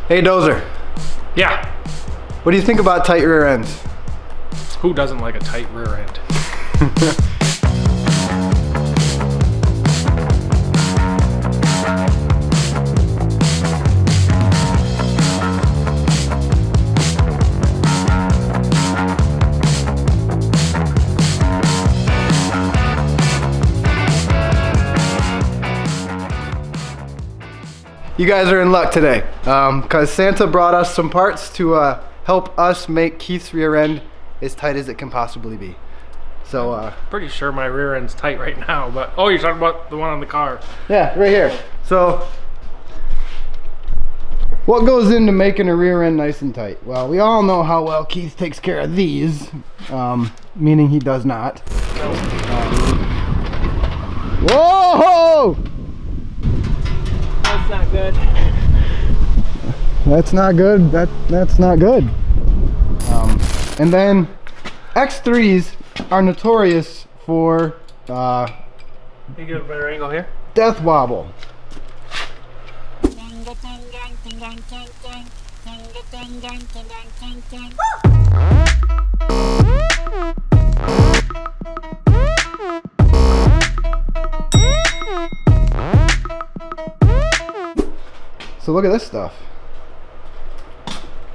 Hey Dozer, Yeah. what do you think about tight rear ends? Who doesn't like a tight rear end? You guys are in luck today, because Santa brought us some parts to help us make Keith's rear end as tight as it can possibly be. So, Pretty sure my rear end's tight right now, but oh, you're talking about the one on the car. yeah, right here. So, what goes into making a rear end nice and tight? Well, we all know how well Keith takes care of these, meaning he does not. Whoa! That's not good. That's not good. That's not good. And then X3s are notorious for Can you get a better angle here? death wobble. So look at this stuff.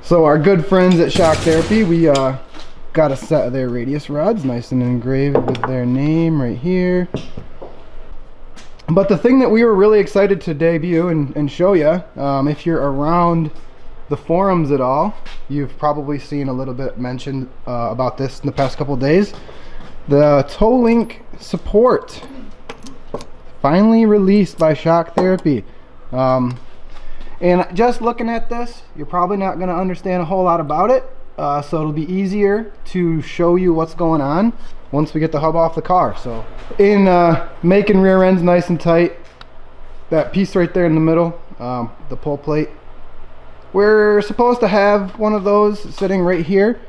So our good friends at Shock Therapy, we got a set of their radius rods, nice and engraved with their name right here. But the thing that we were really excited to debut and show you, if you're around the forums at all, you've probably seen a little bit mentioned about this in the past couple of days. The toe link support, finally released by Shock Therapy. And just looking at this, you're probably not going to understand a whole lot about it. So it'll be easier to show you what's going on once we get the hub off the car. So in making rear ends nice and tight, that piece right there in the middle, the pull plate, we're supposed to have one of those sitting right here.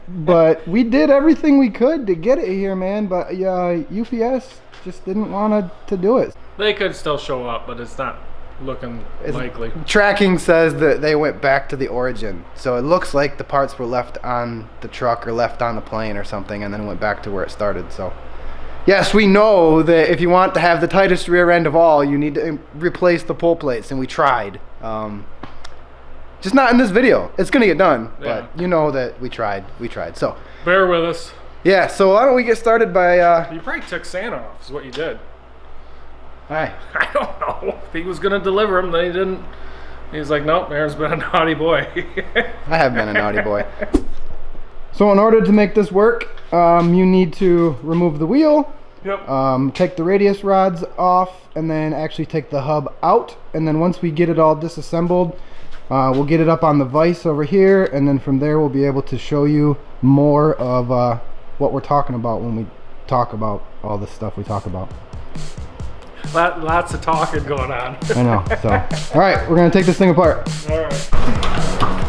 But we did everything we could to get it here, man. But UPS just didn't want to do it. They could still show up, but it's not looking likely. Tracking says that they went back to the origin, so it looks like the parts were left on the truck or left on the plane or something, and then went back to where it started. So yes, we know that if you want to have the tightest rear end of all, you need to replace the pull plates, and we tried. Just not in this video. It's gonna get done, Yeah. but you know that we tried. So Bear with us. yeah, so why don't we get started by You probably took Santa off, is what you did. hi. I don't know. If he was going to deliver them, then he didn't. He's like, nope, Aaron's been a naughty boy. I have been a naughty boy. So in order to make this work, you need to remove the wheel, Yep. take the radius rods off, and then actually take the hub out. And then once we get it all disassembled, we'll get it up on the vise over here, and then from there we'll be able to show you more of what we're talking about when we talk about all this stuff we talk about. Lots of talking going on. I know. So, all right, we're gonna take this thing apart. All right.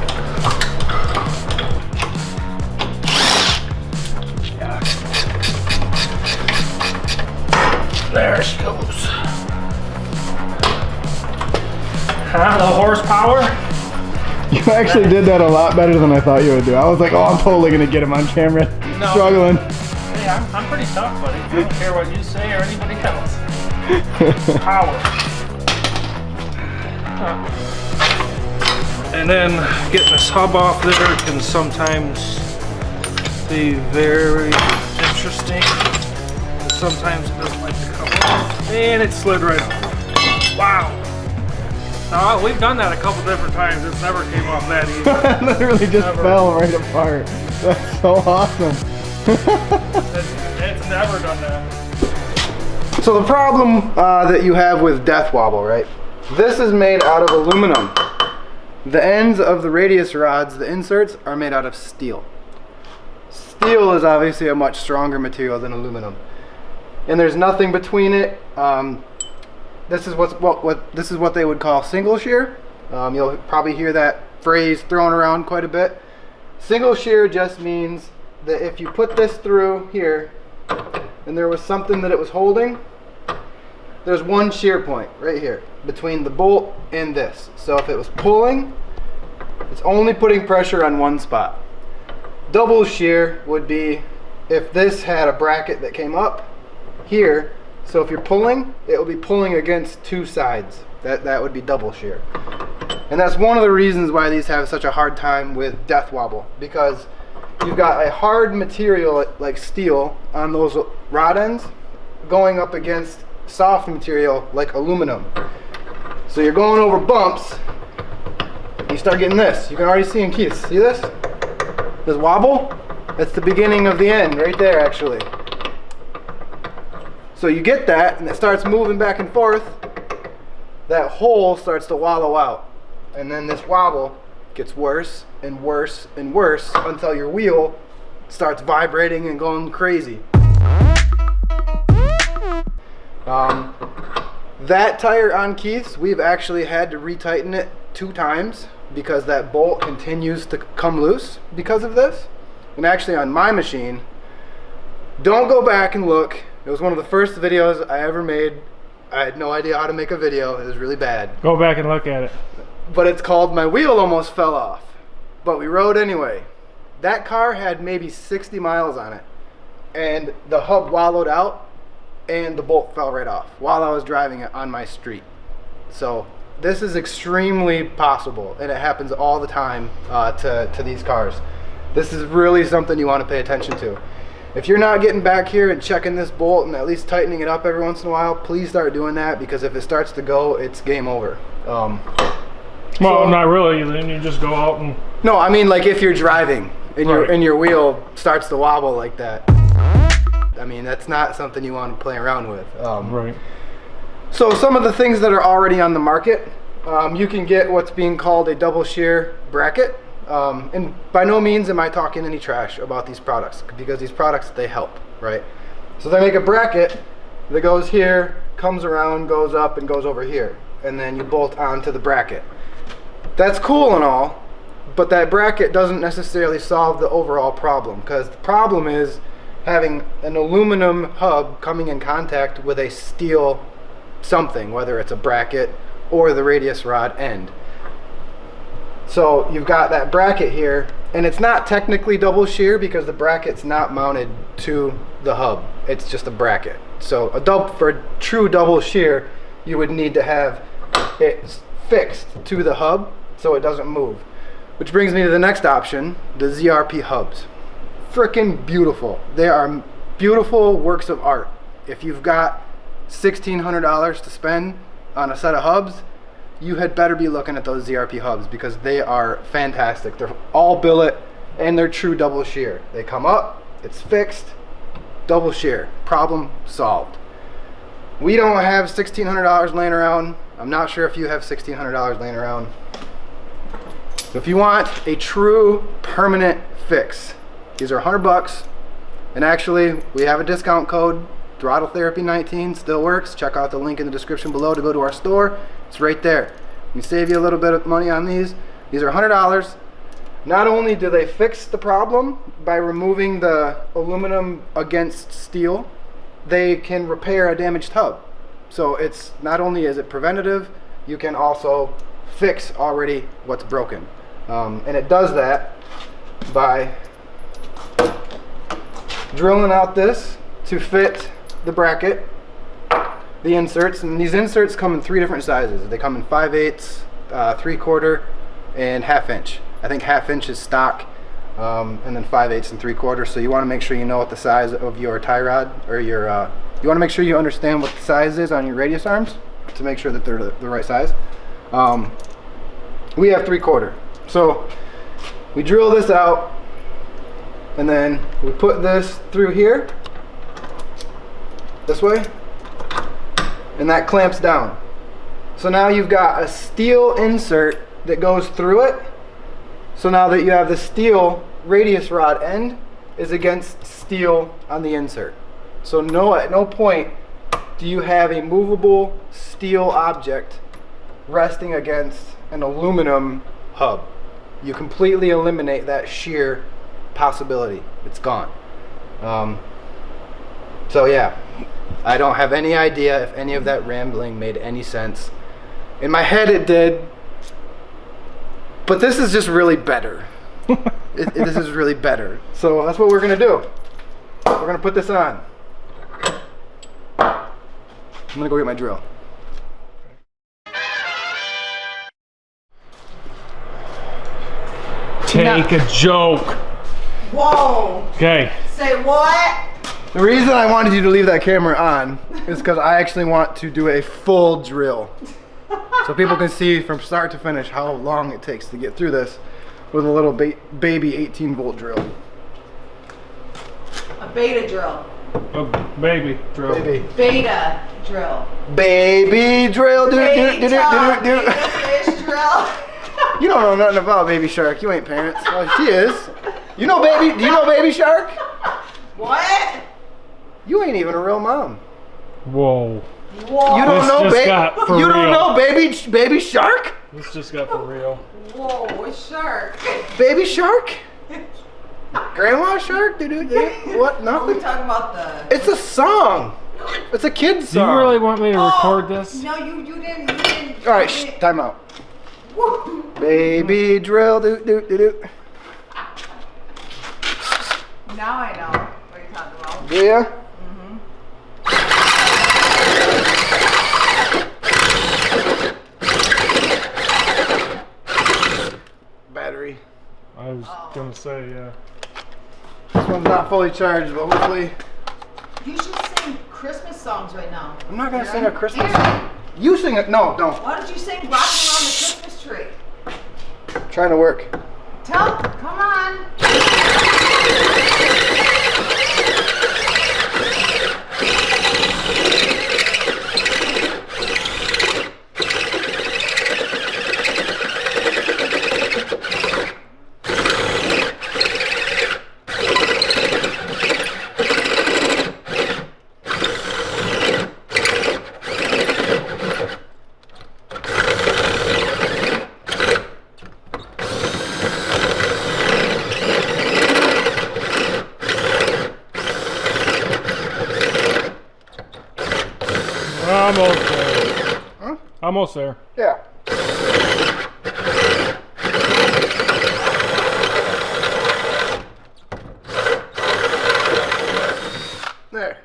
There she goes. Huh? The horsepower? You actually did that a lot better than I thought you would do. I was like, oh, I'm totally gonna get him on camera. No. Struggling. Hey, I'm pretty tough, buddy. I don't care what you say or anybody else. Power. And then getting this hub off there can sometimes be very interesting. Sometimes it doesn't like to come off. And it slid right off. Wow. Now, we've done that a couple different times. It's never came off that easy. Literally just Never. fell right apart. That's so awesome. It's never done that. So the problem that you have with death wobble, right? This is made out of aluminum. The ends of the radius rods, the inserts, are made out of steel. Steel is obviously a much stronger material than aluminum, and there's nothing between it. This is what they would call single shear. You'll probably hear that phrase thrown around quite a bit. Single shear just means that if you put this through here and there was something that it was holding, there's one shear point right here between the bolt and this. So if it was pulling, it's only putting pressure on one spot. Double shear would be if this had a bracket that came up here. So if you're pulling, it will be pulling against two sides. That would be double shear. And that's one of the reasons why these have such a hard time with death wobble, because you've got a hard material like steel on those rod ends going up against soft material like aluminum. So you're going over bumps, you start getting this. You can already see in Keith. See this? This wobble? That's the beginning of the end right there, actually. So you get that, and it starts moving back and forth. That hole starts to wallow out. And then this wobble gets worse and worse and worse until your wheel starts vibrating and going crazy. That tire on Keith's, we've actually had to retighten it 2 times because that bolt continues to come loose because of this. And actually on my machine, don't go back and look. It was one of the first videos I ever made. I had no idea how to make a video. It was really bad. Go back and look at it. But it's called My Wheel Almost Fell Off. But we rode anyway. That car had maybe 60 miles on it. And the hub wallowed out and the bolt fell right off while I was driving it on my street. So this is extremely possible, and it happens all the time to these cars. This is really something you want to pay attention to. If you're not getting back here and checking this bolt and at least tightening it up every once in a while, please start doing that, because if it starts to go, it's game over. Well, not really. Then you just go out and... No, I mean like if you're driving and your wheel starts to wobble like that. I mean, that's not something you want to play around with. Right. So some of the things that are already on the market, you can get what's being called a double shear bracket. And by no means am I talking any trash about these products, because these products, they help, right? So they make a bracket that goes here, comes around, goes up, and goes over here. And then you bolt onto the bracket. That's cool and all, but that bracket doesn't necessarily solve the overall problem, because the problem is having an aluminum hub coming in contact with a steel something, whether it's a bracket or the radius rod end. So you've got that bracket here, and it's not technically double shear because the bracket's not mounted to the hub. It's just a bracket. So for a true double shear, you would need to have it fixed to the hub so it doesn't move. Which brings me to the next option, the ZRP hubs. Freaking beautiful. They are beautiful works of art. If you've got $1,600 to spend on a set of hubs, you had better be looking at those ZRP hubs, because they are fantastic. They're all billet and they're true double shear. They come up, it's fixed, double shear, problem solved. We don't have $1,600 laying around. I'm not sure if you have $1,600 laying around. So if you want a true permanent fix, these are $100, and actually we have a discount code, Throttle Therapy 19, still works. Check out the link in the description below to go to our store. It's right there. We save you a little bit of money on these. These are $100. Not only do they fix the problem by removing the aluminum against steel, they can repair a damaged hub. So it's not only is it preventative, you can also fix already what's broken. And it does that by drilling out this to fit the bracket, the inserts, and these inserts come in 3 different sizes. They come in 5/8, 3/4, and 1/2 inch. I think 1/2 inch is stock, and then 5/8 and 3/4. So you want to make sure you know what the size of your tie rod, or your you want to make sure you understand what the size is on your radius arms to make sure that they're the right size. We have 3/4. So we drill this out, and then we put this through here, this way, and that clamps down. So now you've got a steel insert that goes through it. So now that you have the steel radius rod end is against steel on the insert. So at no point do you have a movable steel object resting against an aluminum hub. You completely eliminate that shear possibility. It's gone. So yeah, I don't have any idea if any of that rambling made any sense. In my head it did, but this is just really better. This is really better. So that's what we're gonna do. We're gonna put this on. I'm gonna go get my drill. Take a joke. Whoa. Okay. Say what? The reason I wanted you to leave that camera on is because I actually want to do a full drill. So people can see from start to finish how long it takes to get through this with a little baby 18-volt drill. A beta drill. A baby drill. Baby. Beta drill. Baby drill. Beta fish drill. You don't know nothing about Baby Shark. You ain't parents. Well, she is. You know Baby. Do you know Baby Shark? What? You ain't even a real mom. Whoa. Whoa. You don't know Baby. You don't know Baby Shark? This just got for real. Whoa, a shark. Baby Shark? Grandma Shark? What? Are we Nothing. talking about the? It's a song. It's a kid's Do song. you really want me to record this? No, you didn't. All right, time out. Baby drill, do. Now I know what you're talking about. Do ya? Battery. I was gonna say, yeah. This one's not fully charged, but hopefully. You should sing Christmas songs right now. I'm not gonna sing a Christmas song. You sing it. No, don't. Why don't you sing Rocking Around the Christmas Tree? Trying to work. Come on. Almost there. Huh? Almost there. Yeah. There.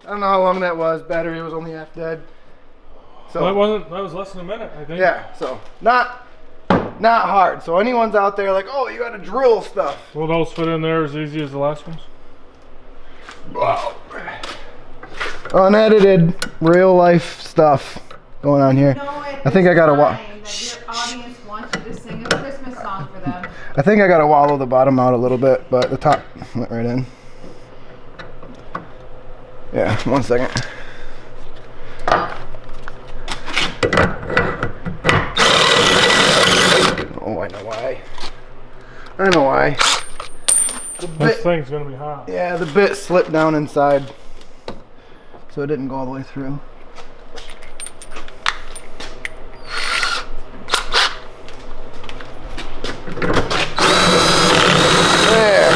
I don't know how long that was. Battery was only half dead. So That was less than a minute, I think. yeah. So not hard. So anyone's out there like, oh, you got to drill stuff. Will those fit in there as easy as the last ones? Wow. Unedited, real life stuff going on here. I think I gotta Your audience wants you to sing a Christmas song for them. I think I gotta wallow the bottom out a little bit, but the top went right in. Yeah, 1 second. Oh, I know why. I know why. This thing's gonna be hot. Yeah, the bit slipped down inside, so it didn't go all the way through. There.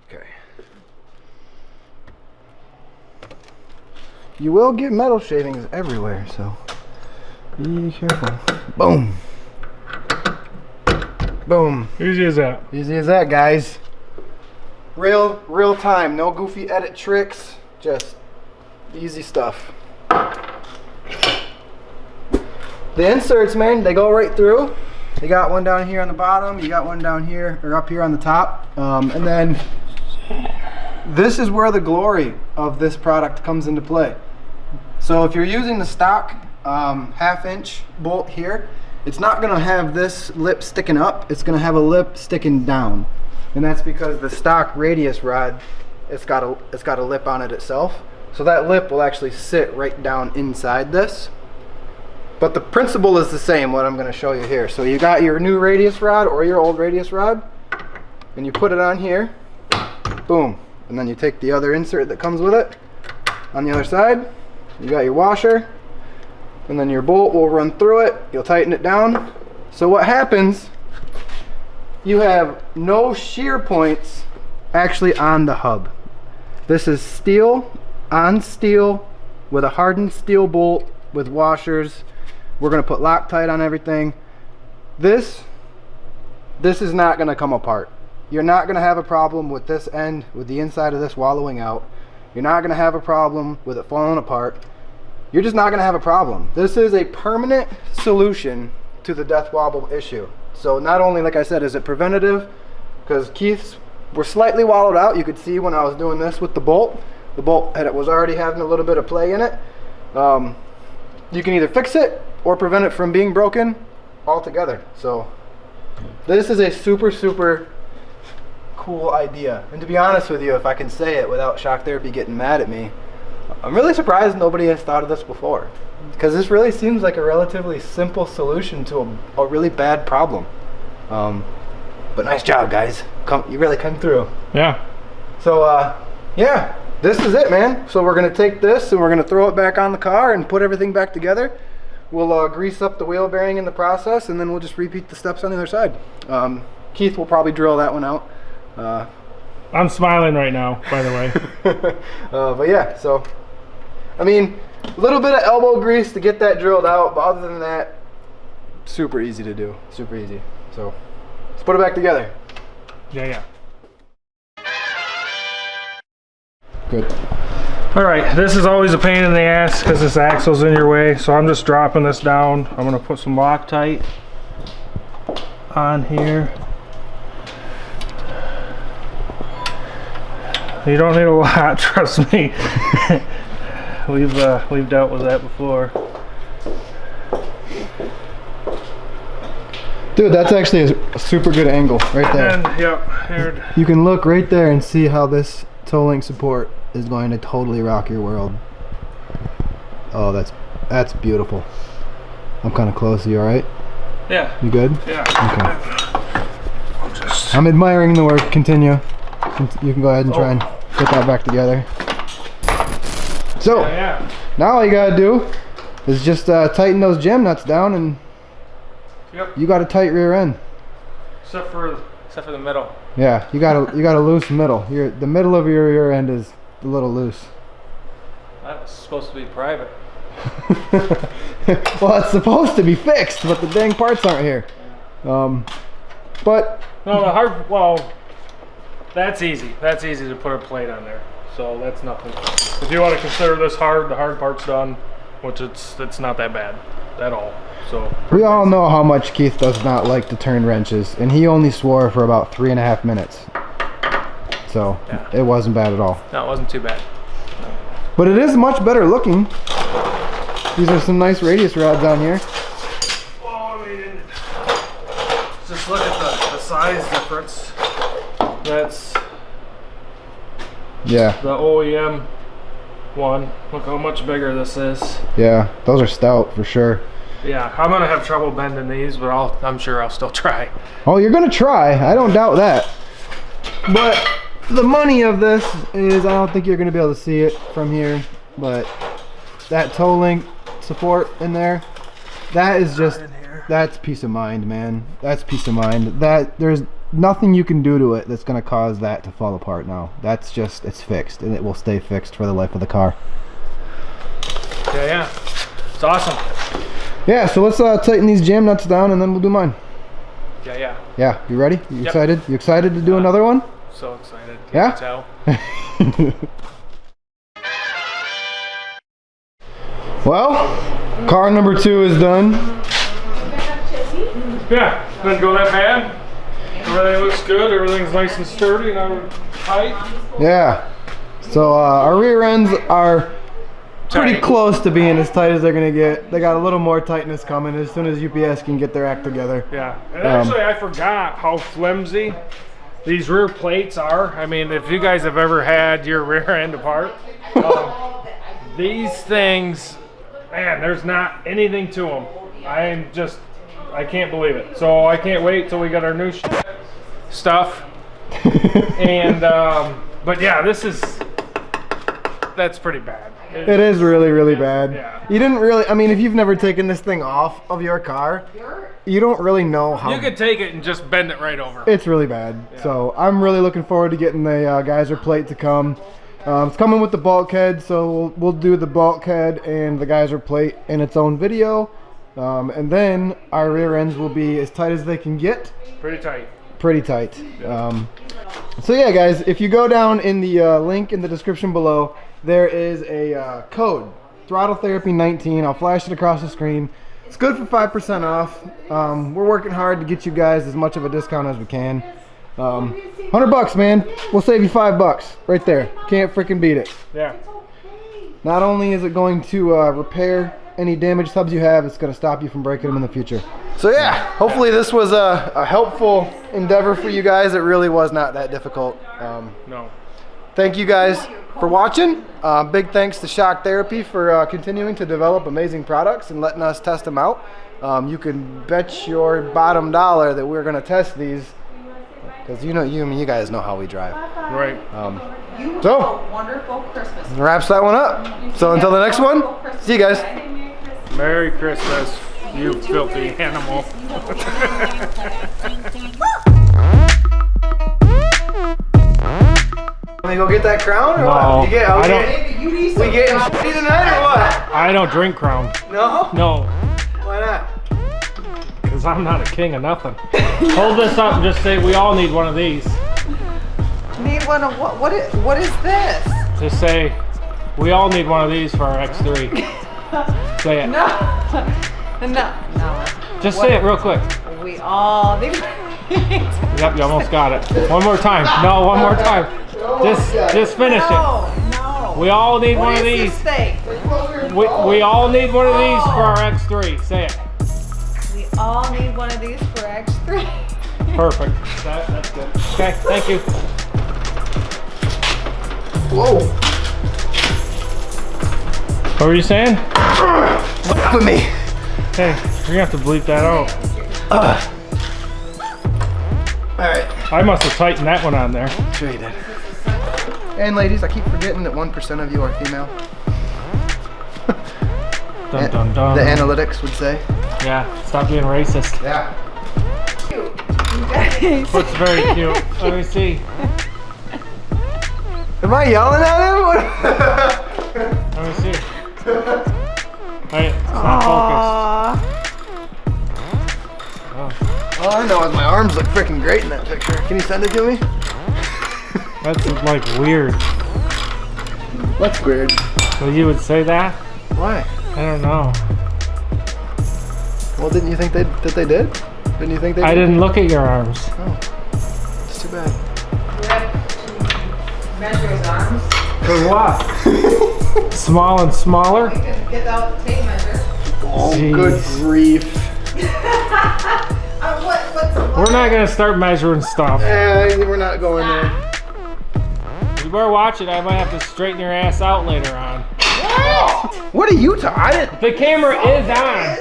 Okay. You will get metal shavings everywhere, so be careful. Boom. Boom. Easy as that. Easy as that, guys. Real time. No goofy edit tricks. Just easy stuff. The inserts, man, they go right through. You got one down here on the bottom. You got one down here, or up here on the top. And then this is where the glory of this product comes into play. So if you're using the stock 1/2-inch bolt here, it's not going to have this lip sticking up. It's going to have a lip sticking down, and that's because the stock radius rod, it's got a lip on it itself. So that lip will actually sit right down inside this. But the principle is the same, what I'm going to show you here. So you got your new radius rod or your old radius rod, and you put it on here, boom, and then you take the other insert that comes with it on the other side. You got your washer, and then your bolt will run through it. You'll tighten it down. So what happens you have no shear points actually on the hub. This is steel on steel with a hardened steel bolt with washers. We're gonna put Loctite on everything. This is not gonna come apart. You're not gonna have a problem with this end, with the inside of this wallowing out. You're not gonna have a problem with it falling apart. You're just not gonna have a problem. This is a permanent solution to the death wobble issue. So not only, like I said, is it preventative, because Keith's were slightly wallowed out. You could see when I was doing this with the bolt. The bolt was already having a little bit of play in it. You can either fix it or prevent it from being broken altogether. So this is a super, super cool idea. And to be honest with you, if I can say it without shock therapy getting mad at me, I'm really surprised nobody has thought of this before, because this really seems like a relatively simple solution to a really bad problem. But nice job, guys. You really come through. Yeah. So yeah, this is it, man. So we're gonna take this and we're gonna throw it back on the car and put everything back together. We'll grease up the wheel bearing in the process, and then we'll just repeat the steps on the other side. Keith will probably drill that one out. I'm smiling right now, by the way. But yeah, so I mean, a little bit of elbow grease to get that drilled out, but other than that, super easy to do. Super easy. So let's put it back together. Yeah. Good. All right, this is always a pain in the ass because this axle's in your way, so I'm just dropping this down. I'm gonna put some Loctite on here. You don't need a lot, trust me. We've dealt with that before. Dude, that's actually a super good angle right there. And yep, here. You can look right there and see how this toe link support is going to totally rock your world. Oh, that's beautiful. I'm kind of close. You all right? Yeah. You good? Yeah. Okay. I'm admiring the work. Continue. You can go ahead and try and put that back together. So now all you gotta do is just tighten those jam nuts down, and you got a tight rear end. Except for the middle. Yeah, you got a loose middle. The middle of your rear end is a little loose. That was supposed to be private. Well, it's supposed to be fixed, but the dang parts aren't here. But no, that's easy. That's easy to put a plate on there. So that's nothing. If you want to consider this hard, the hard part's done, which it's not that bad at all. So we all know how much Keith does not like to turn wrenches, and he only swore for about 3.5 minutes. So it wasn't bad at all. No, it wasn't too bad. But it is much better looking. These are some nice radius rods on here. Well, I mean, just look at the size difference. That's the OEM one. Look how much bigger this is. Yeah, those are stout for sure. Yeah, I'm gonna have trouble bending these, but I'm sure I'll still try. Oh, you're gonna try. I don't doubt that. But the money of this is, I don't think you're gonna be able to see it from here, but that toe link support in there, that is just, that's peace of mind, man. That's peace of mind. That there's nothing you can do to it that's gonna cause that to fall apart now. That's just, it's fixed, and it will stay fixed for the life of the car. Yeah, it's awesome. Yeah, so let's tighten these jam nuts down, and then we'll do mine. Yeah. Yeah, you ready? You excited? You excited to do another one? So excited. Yeah? Tell. Well, car number 2 is done. Yeah, didn't go that bad. Everything looks good. Everything's nice and sturdy and tight. Yeah. So our rear ends are pretty close to being as tight as they're gonna get. They got a little more tightness coming as soon as UPS can get their act together. Yeah, and actually I forgot how flimsy these rear plates are. I mean, if you guys have ever had your rear end apart, these things, man, there's not anything to them. I can't believe it. So I can't wait till we got our new stuff. And but yeah, that's pretty bad. It is really, really bad. Yeah. You didn't really, I mean, if you've never taken this thing off of your car, you don't really know how. You could take it and just bend it right over. It's really bad. Yeah. So I'm really looking forward to getting the geyser plate to come. It's coming with the bulkhead, so we'll do the bulkhead and the geyser plate in its own video. And then our rear ends will be as tight as they can get. Pretty tight. Pretty tight. So yeah, guys, if you go down in the link in the description below, there is a code, Throttle Therapy 19. I'll flash it across the screen. It's good for 5% off. We're working hard to get you guys as much of a discount as we can. $100, man. We'll save you $5 right there. Can't freaking beat it. Yeah. Not only is it going to repair any damaged tubs you have, it's going to stop you from breaking them in the future. So yeah, hopefully this was a helpful endeavor for you guys. It really was not that difficult. No. Thank you guys for watching. Big thanks to Shock Therapy for continuing to develop amazing products and letting us test them out. You can bet your bottom dollar that we're going to test these, because you guys know how we drive. Right. You So, have a wonderful Christmas. wraps that one up. So until the next one, see you guys. Merry Christmas, you filthy animal. Let me go get that crown or No, what? I don't. Maybe you need We some. getting shitty tonight or what? I don't drink Crown. No? No, Why not? because I'm not a king of nothing. Hold this up and just say we all need one of these. Need one of what? What is this? Just say we all need one of these for our X3. Say it. No. No. Just say it real quick. We all need. Yep, you almost got it. One more time. No, one more time. Just finish it. No. We all need one What of is these. this thing? We all need one of these for our X3. Say it. We all need one of these for X3. Perfect. That's good. Okay, thank you. Whoa. What were you saying? Fuck with me. Hey, you're gonna have to bleep that out. Alright. I must have tightened that one on there. Sure you did. And ladies, I keep forgetting that 1% of you are female. Dun dun dun. The analytics would say. Yeah, stop being racist. Yeah. Looks very cute. Let me see. Am I yelling at him? Let me see. Hey, it's not focused. Oh, All I know is my arms look freaking great in that picture. Can you send it to me? that's like weird. That's weird. So you would say that? Why? I don't know. Well, didn't you think that they did? Didn't you think they did? I didn't look at your arms. Oh, it's too bad. Measure his arms. For what? Small and smaller? We can get out the tape measure. Oh, Jeez. good grief. We're not gonna start measuring stuff. We're not going there. You better watch it. I might have to straighten your ass out later on. What are you talking? The camera is on.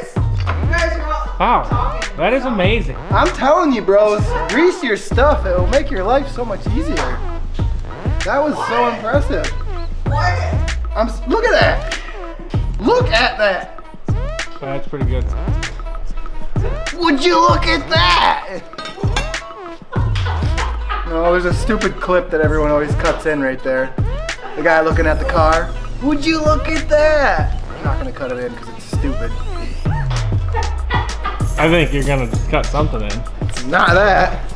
You guys are all Wow, talking. that is amazing. I'm telling you, bros, grease your stuff. It will make your life so much easier. That was so impressive. Look at that. Look at that. That's pretty good. Would you look at that? No, there's a stupid clip that everyone always cuts in right there. The guy looking at the car. Would you look at that? I'm not gonna cut it in because it's stupid. I think you're gonna cut something in. It's not that.